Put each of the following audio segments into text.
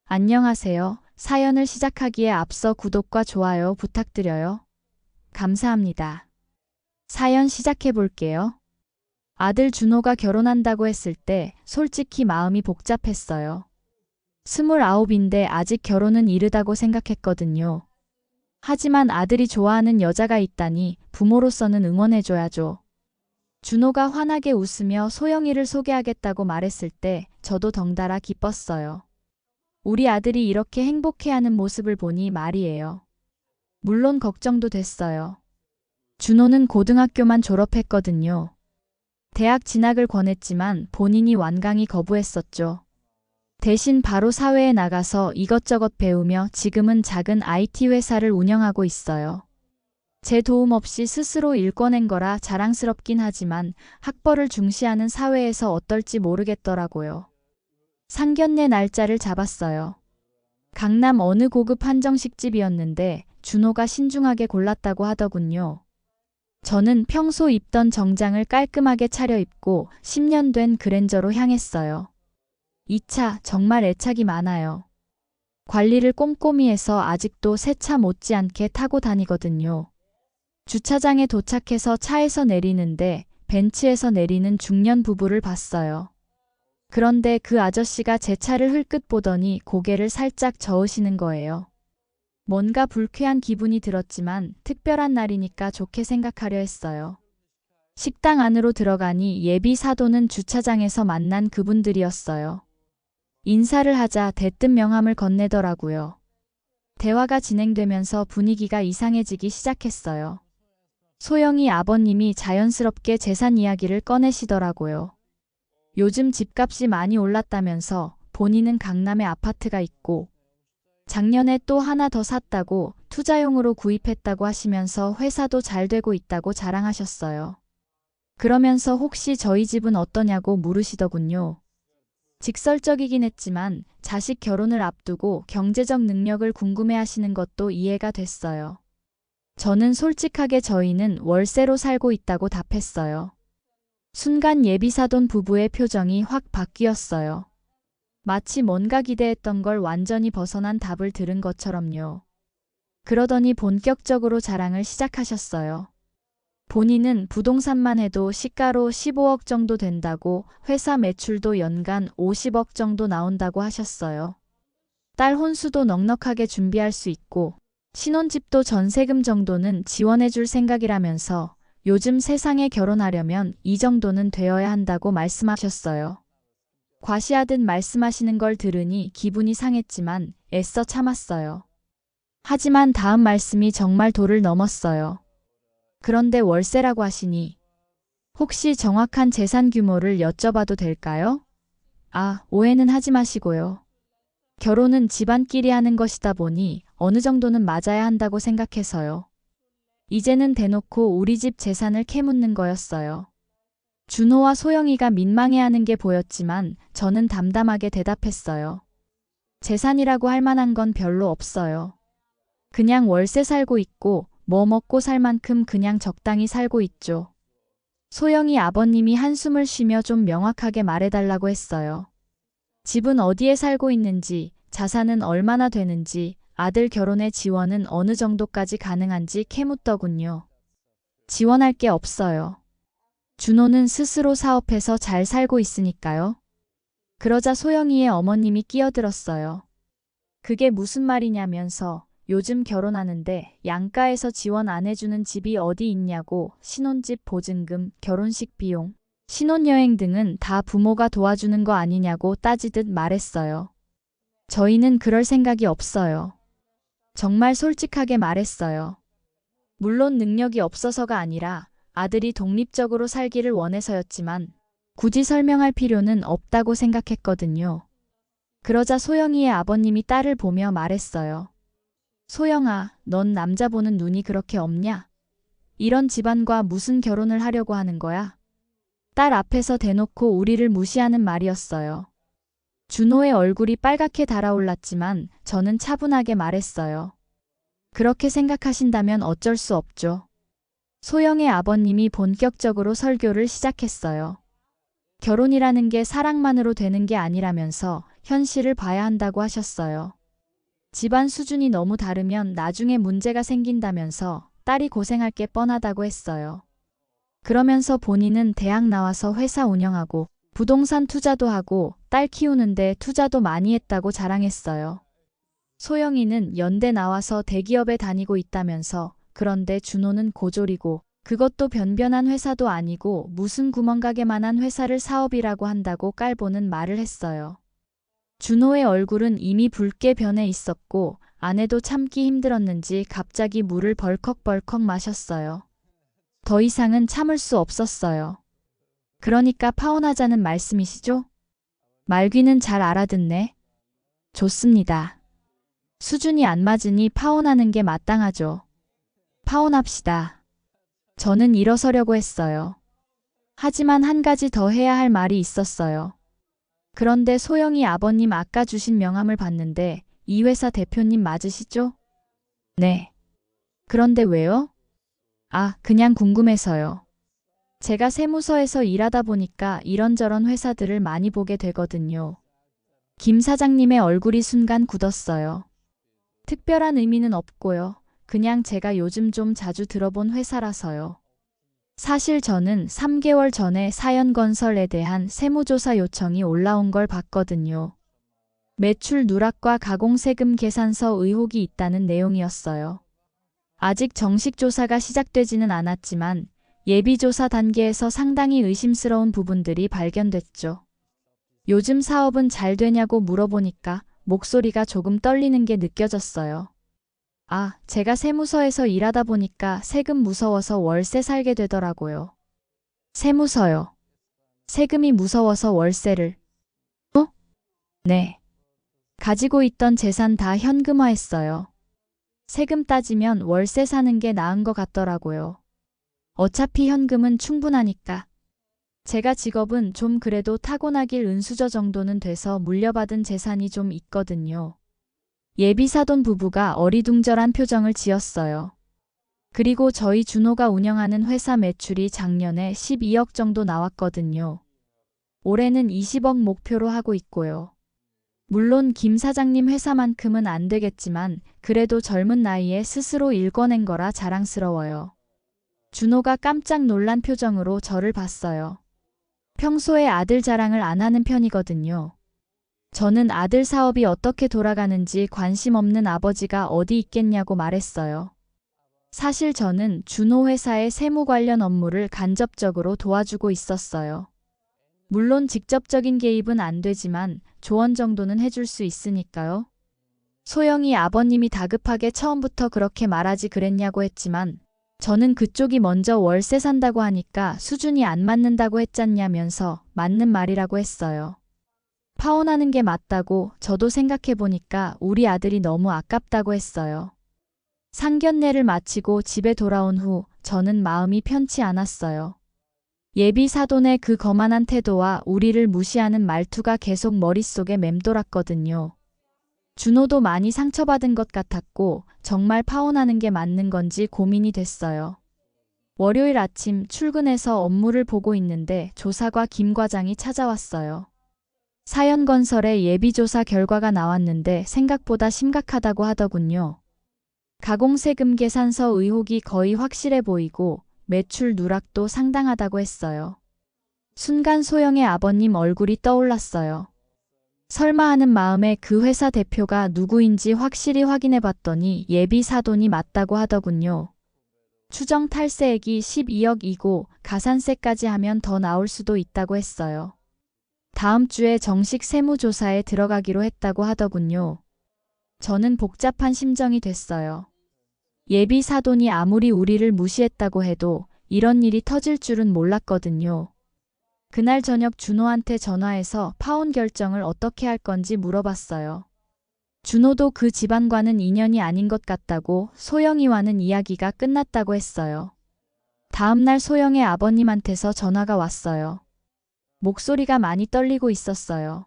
안녕하세요. 사연을 시작하기에 앞서 구독과 좋아요 부탁드려요. 감사합니다. 사연 시작해 볼게요. 아들 준호가 결혼한다고 했을 때 솔직히 마음이 복잡했어요. 29인데 아직 결혼은 이르다고 생각했거든요. 하지만 아들이 좋아하는 여자가 있다니 부모로서는 응원해줘야죠. 준호가 환하게 웃으며 소영이를 소개하겠다고 말했을 때 저도 덩달아 기뻤어요. 우리 아들이 이렇게 행복해하는 모습을 보니 말이에요. 물론 걱정도 됐어요. 준호는 고등학교만 졸업했거든요. 대학 진학을 권했지만 본인이 완강히 거부했었죠. 대신 바로 사회에 나가서 이것저것 배우며 지금은 작은 IT 회사를 운영하고 있어요. 제 도움 없이 스스로 일궈낸 거라 자랑스럽긴 하지만 학벌을 중시하는 사회에서 어떨지 모르겠더라고요. 상견례 날짜를 잡았어요. 강남 어느 고급 한정식집이었는데 준호가 신중하게 골랐다고 하더군요. 저는 평소 입던 정장을 깔끔하게 차려입고 10년 된 그랜저로 향했어요. 이 차 정말 애착이 많아요. 관리를 꼼꼼히 해서 아직도 새 차 못지않게 타고 다니거든요. 주차장에 도착해서 차에서 내리는데 벤츠에서 내리는 중년 부부를 봤어요. 그런데 그 아저씨가 제 차를 흘끗 보더니 고개를 살짝 저으시는 거예요. 뭔가 불쾌한 기분이 들었지만 특별한 날이니까 좋게 생각하려 했어요. 식당 안으로 들어가니 예비 사도는 주차장에서 만난 그분들이었어요. 인사를 하자 대뜸 명함을 건네더라고요. 대화가 진행되면서 분위기가 이상해지기 시작했어요. 소영이 아버님이 자연스럽게 재산 이야기를 꺼내시더라고요. 요즘 집값이 많이 올랐다면서 본인은 강남에 아파트가 있고 작년에 또 하나 더 샀다고 투자용으로 구입했다고 하시면서 회사도 잘 되고 있다고 자랑하셨어요. 그러면서 혹시 저희 집은 어떠냐고 물으시더군요. 직설적이긴 했지만 자식 결혼을 앞두고 경제적 능력을 궁금해하시는 것도 이해가 됐어요. 저는 솔직하게 저희는 월세로 살고 있다고 답했어요. 순간 예비사돈 부부의 표정이 확 바뀌었어요. 마치 뭔가 기대했던 걸 완전히 벗어난 답을 들은 것처럼요. 그러더니 본격적으로 자랑을 시작하셨어요. 본인은 부동산만 해도 시가로 15억 정도 된다고 회사 매출도 연간 50억 정도 나온다고 하셨어요. 딸 혼수도 넉넉하게 준비할 수 있고 신혼집도 전세금 정도는 지원해 줄 생각이라면서 요즘 세상에 결혼하려면 이 정도는 되어야 한다고 말씀하셨어요. 과시하듯 말씀하시는 걸 들으니 기분이 상했지만 애써 참았어요. 하지만 다음 말씀이 정말 도를 넘었어요. 그런데 월세라고 하시니 혹시 정확한 재산 규모를 여쭤봐도 될까요? 아, 오해는 하지 마시고요. 결혼은 집안끼리 하는 것이다 보니 어느 정도는 맞아야 한다고 생각해서요. 이제는 대놓고 우리 집 재산을 캐묻는 거였어요. 준호와 소영이가 민망해하는 게 보였지만 저는 담담하게 대답했어요. 재산이라고 할 만한 건 별로 없어요. 그냥 월세 살고 있고 뭐 먹고 살 만큼 그냥 적당히 살고 있죠. 소영이 아버님이 한숨을 쉬며 좀 명확하게 말해달라고 했어요. 집은 어디에 살고 있는지, 자산은 얼마나 되는지, 아들 결혼의 지원은 어느 정도까지 가능한지 캐묻더군요. 지원할 게 없어요. 준호는 스스로 사업해서 잘 살고 있으니까요. 그러자 소영이의 어머님이 끼어들었어요. 그게 무슨 말이냐면서 요즘 결혼하는데 양가에서 지원 안 해주는 집이 어디 있냐고 신혼집 보증금, 결혼식 비용, 신혼여행 등은 다 부모가 도와주는 거 아니냐고 따지듯 말했어요. 저희는 그럴 생각이 없어요. 정말 솔직하게 말했어요. 물론 능력이 없어서가 아니라 아들이 독립적으로 살기를 원해서였지만 굳이 설명할 필요는 없다고 생각했거든요. 그러자 소영이의 아버님이 딸을 보며 말했어요. 소영아, 넌 남자 보는 눈이 그렇게 없냐? 이런 집안과 무슨 결혼을 하려고 하는 거야? 딸 앞에서 대놓고 우리를 무시하는 말이었어요. 준호의 얼굴이 빨갛게 달아올랐지만 저는 차분하게 말했어요. 그렇게 생각하신다면 어쩔 수 없죠. 소영의 아버님이 본격적으로 설교를 시작했어요. 결혼이라는 게 사랑만으로 되는 게 아니라면서 현실을 봐야 한다고 하셨어요. 집안 수준이 너무 다르면 나중에 문제가 생긴다면서 딸이 고생할 게 뻔하다고 했어요. 그러면서 본인은 대학 나와서 회사 운영하고 부동산 투자도 하고 딸 키우는데 투자도 많이 했다고 자랑했어요. 소영이는 연대 나와서 대기업에 다니고 있다면서 그런데 준호는 고졸이고 그것도 변변한 회사도 아니고 무슨 구멍가게만한 회사를 사업이라고 한다고 깔보는 말을 했어요. 준호의 얼굴은 이미 붉게 변해 있었고 아내도 참기 힘들었는지 갑자기 물을 벌컥벌컥 마셨어요. 더 이상은 참을 수 없었어요. 그러니까 파혼하자는 말씀이시죠? 말귀는 잘 알아듣네. 좋습니다. 수준이 안 맞으니 파혼하는 게 마땅하죠. 파혼합시다. 저는 일어서려고 했어요. 하지만 한 가지 더 해야 할 말이 있었어요. 그런데 소영이 아버님 아까 주신 명함을 봤는데 이 회사 대표님 맞으시죠? 네. 그런데 왜요? 아, 그냥 궁금해서요. 제가 세무서에서 일하다 보니까 이런저런 회사들을 많이 보게 되거든요. 김 사장님의 얼굴이 순간 굳었어요. 특별한 의미는 없고요. 그냥 제가 요즘 좀 자주 들어본 회사라서요. 사실 저는 3개월 전에 사연건설에 대한 세무조사 요청이 올라온 걸 봤거든요. 매출 누락과 가공세금 계산서 의혹이 있다는 내용이었어요. 아직 정식 조사가 시작되지는 않았지만 예비조사 단계에서 상당히 의심스러운 부분들이 발견됐죠. 요즘 사업은 잘 되냐고 물어보니까 목소리가 조금 떨리는 게 느껴졌어요. 아, 제가 세무서에서 일하다 보니까 세금 무서워서 월세 살게 되더라고요. 세무서요. 세금이 무서워서 월세를. 어? 네. 가지고 있던 재산 다 현금화했어요. 세금 따지면 월세 사는 게 나은 것 같더라고요. 어차피 현금은 충분하니까. 제가 직업은 좀 그래도 타고나길 은수저 정도는 돼서 물려받은 재산이 좀 있거든요. 예비사돈 부부가 어리둥절한 표정을 지었어요. 그리고 저희 준호가 운영하는 회사 매출이 작년에 12억 정도 나왔거든요. 올해는 20억 목표로 하고 있고요. 물론 김 사장님 회사만큼은 안 되겠지만 그래도 젊은 나이에 스스로 일궈낸 거라 자랑스러워요. 준호가 깜짝 놀란 표정으로 저를 봤어요. 평소에 아들 자랑을 안 하는 편이거든요. 저는 아들 사업이 어떻게 돌아가는지 관심 없는 아버지가 어디 있겠냐고 말했어요. 사실 저는 준호 회사의 세무 관련 업무를 간접적으로 도와주고 있었어요. 물론 직접적인 개입은 안 되지만 조언 정도는 해줄 수 있으니까요. 소영이 아버님이 다급하게 처음부터 그렇게 말하지 그랬냐고 했지만 저는 그쪽이 먼저 월세 산다고 하니까 수준이 안 맞는다고 했잖냐면서 맞는 말이라고 했어요. 파혼하는 게 맞다고 저도 생각해보니까 우리 아들이 너무 아깝다고 했어요. 상견례를 마치고 집에 돌아온 후 저는 마음이 편치 않았어요. 예비 사돈의 그 거만한 태도와 우리를 무시하는 말투가 계속 머릿속에 맴돌았거든요. 준호도 많이 상처받은 것 같았고 정말 파혼하는 게 맞는 건지 고민이 됐어요. 월요일 아침 출근해서 업무를 보고 있는데 조사과 김 과장이 찾아왔어요. 사연건설의 예비조사 결과가 나왔는데 생각보다 심각하다고 하더군요. 가공세금 계산서 의혹이 거의 확실해 보이고 매출 누락도 상당하다고 했어요. 순간 소영의 아버님 얼굴이 떠올랐어요. 설마 하는 마음에 그 회사 대표가 누구인지 확실히 확인해 봤더니 예비 사돈이 맞다고 하더군요. 추정 탈세액이 12억이고 가산세까지 하면 더 나올 수도 있다고 했어요. 다음 주에 정식 세무조사에 들어가기로 했다고 하더군요. 저는 복잡한 심정이 됐어요. 예비 사돈이 아무리 우리를 무시했다고 해도 이런 일이 터질 줄은 몰랐거든요. 그날 저녁 준호한테 전화해서 파혼 결정을 어떻게 할 건지 물어봤어요. 준호도 그 집안과는 인연이 아닌 것 같다고 소영이와는 이야기가 끝났다고 했어요. 다음 날 소영의 아버님한테서 전화가 왔어요. 목소리가 많이 떨리고 있었어요.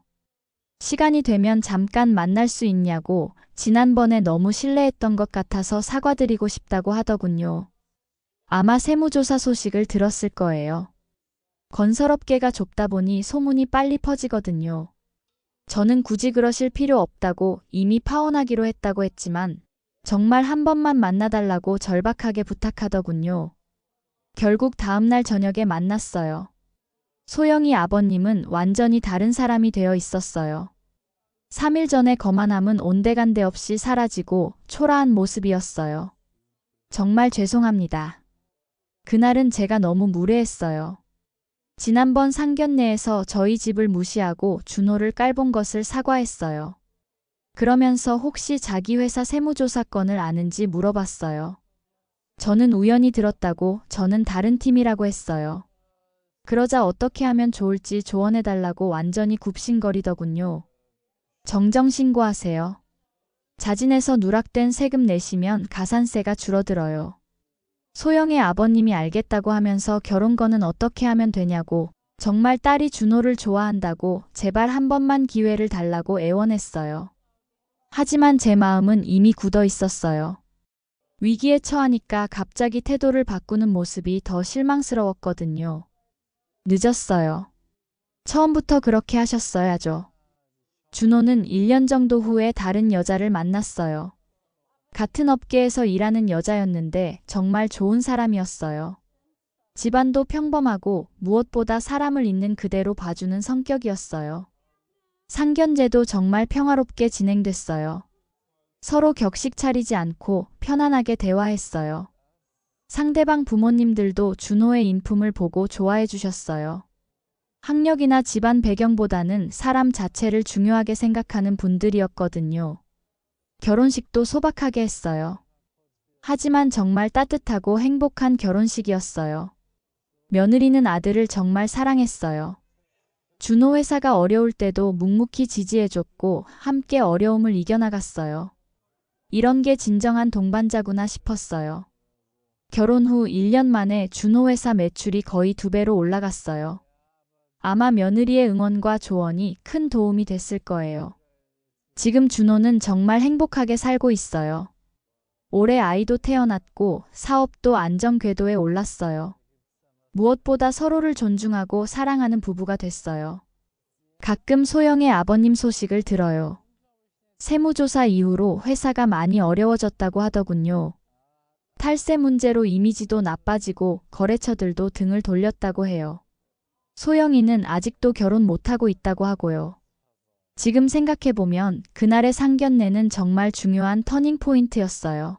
시간이 되면 잠깐 만날 수 있냐고 지난번에 너무 실례했던 것 같아서 사과드리고 싶다고 하더군요. 아마 세무조사 소식을 들었을 거예요. 건설업계가 좁다 보니 소문이 빨리 퍼지거든요. 저는 굳이 그러실 필요 없다고 이미 파혼하기로 했다고 했지만 정말 한 번만 만나달라고 절박하게 부탁하더군요. 결국 다음날 저녁에 만났어요. 소영이 아버님은 완전히 다른 사람이 되어 있었어요. 3일 전에 거만함은 온데간데 없이 사라지고 초라한 모습이었어요. 정말 죄송합니다. 그날은 제가 너무 무례했어요. 지난번 상견례에서 저희 집을 무시하고 준호를 깔본 것을 사과했어요. 그러면서 혹시 자기 회사 세무조사 건을 아는지 물어봤어요. 저는 우연히 들었다고 저는 다른 팀이라고 했어요. 그러자 어떻게 하면 좋을지 조언해달라고 완전히 굽신거리더군요. 정정신고하세요. 자진해서 누락된 세금 내시면 가산세가 줄어들어요. 소영의 아버님이 알겠다고 하면서 결혼건은 어떻게 하면 되냐고 정말 딸이 준호를 좋아한다고 제발 한 번만 기회를 달라고 애원했어요. 하지만 제 마음은 이미 굳어 있었어요. 위기에 처하니까 갑자기 태도를 바꾸는 모습이 더 실망스러웠거든요. 늦었어요. 처음부터 그렇게 하셨어야죠. 준호는 1년 정도 후에 다른 여자를 만났어요. 같은 업계에서 일하는 여자였는데 정말 좋은 사람이었어요. 집안도 평범하고 무엇보다 사람을 있는 그대로 봐주는 성격이었어요. 상견례도 정말 평화롭게 진행됐어요. 서로 격식 차리지 않고 편안하게 대화했어요. 상대방 부모님들도 준호의 인품을 보고 좋아해 주셨어요. 학력이나 집안 배경보다는 사람 자체를 중요하게 생각하는 분들이었거든요. 결혼식도 소박하게 했어요. 하지만 정말 따뜻하고 행복한 결혼식이었어요. 며느리는 아들을 정말 사랑했어요. 준호 회사가 어려울 때도 묵묵히 지지해줬고 함께 어려움을 이겨나갔어요. 이런 게 진정한 동반자구나 싶었어요. 결혼 후 1년 만에 준호 회사 매출이 거의 2배로 올라갔어요. 아마 며느리의 응원과 조언이 큰 도움이 됐을 거예요. 지금 준호는 정말 행복하게 살고 있어요. 올해 아이도 태어났고 사업도 안정궤도에 올랐어요. 무엇보다 서로를 존중하고 사랑하는 부부가 됐어요. 가끔 소영의 아버님 소식을 들어요. 세무조사 이후로 회사가 많이 어려워졌다고 하더군요. 탈세 문제로 이미지도 나빠지고 거래처들도 등을 돌렸다고 해요. 소영이는 아직도 결혼 못하고 있다고 하고요. 지금 생각해보면 그날의 상견례는 정말 중요한 터닝포인트였어요.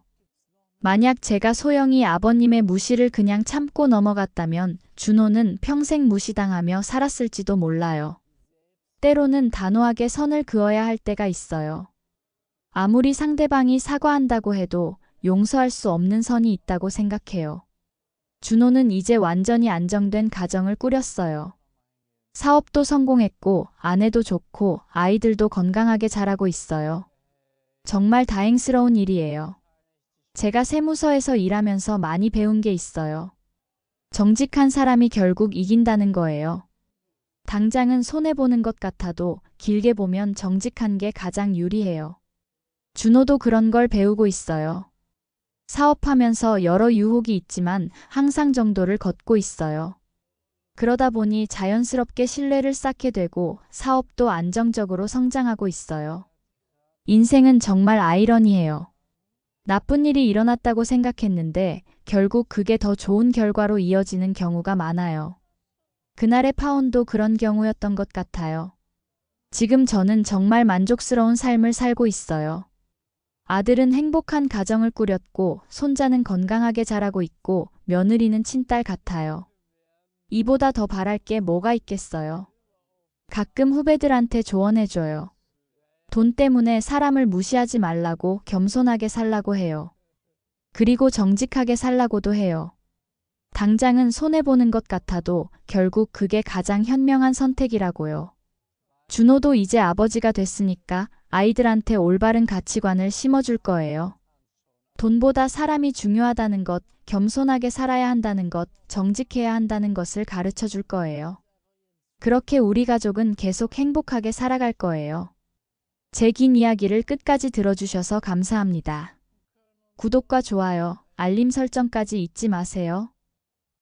만약 제가 소영이 아버님의 무시를 그냥 참고 넘어갔다면 준호는 평생 무시당하며 살았을지도 몰라요. 때로는 단호하게 선을 그어야 할 때가 있어요. 아무리 상대방이 사과한다고 해도 용서할 수 없는 선이 있다고 생각해요. 준호는 이제 완전히 안정된 가정을 꾸렸어요. 사업도 성공했고 아내도 좋고 아이들도 건강하게 자라고 있어요. 정말 다행스러운 일이에요. 제가 세무서에서 일하면서 많이 배운 게 있어요. 정직한 사람이 결국 이긴다는 거예요. 당장은 손해보는 것 같아도 길게 보면 정직한 게 가장 유리해요. 준호도 그런 걸 배우고 있어요. 사업하면서 여러 유혹이 있지만 항상 정도를 걷고 있어요. 그러다 보니 자연스럽게 신뢰를 쌓게 되고 사업도 안정적으로 성장하고 있어요. 인생은 정말 아이러니해요. 나쁜 일이 일어났다고 생각했는데 결국 그게 더 좋은 결과로 이어지는 경우가 많아요. 그날의 파혼도 그런 경우였던 것 같아요. 지금 저는 정말 만족스러운 삶을 살고 있어요. 아들은 행복한 가정을 꾸렸고 손자는 건강하게 자라고 있고 며느리는 친딸 같아요. 이보다 더 바랄 게 뭐가 있겠어요. 가끔 후배들한테 조언해줘요. 돈 때문에 사람을 무시하지 말라고 겸손하게 살라고 해요. 그리고 정직하게 살라고도 해요. 당장은 손해보는 것 같아도 결국 그게 가장 현명한 선택이라고요. 준호도 이제 아버지가 됐으니까 아이들한테 올바른 가치관을 심어줄 거예요. 돈보다 사람이 중요하다는 것, 겸손하게 살아야 한다는 것, 정직해야 한다는 것을 가르쳐 줄 거예요. 그렇게 우리 가족은 계속 행복하게 살아갈 거예요. 제 긴 이야기를 끝까지 들어주셔서 감사합니다. 구독과 좋아요, 알림 설정까지 잊지 마세요.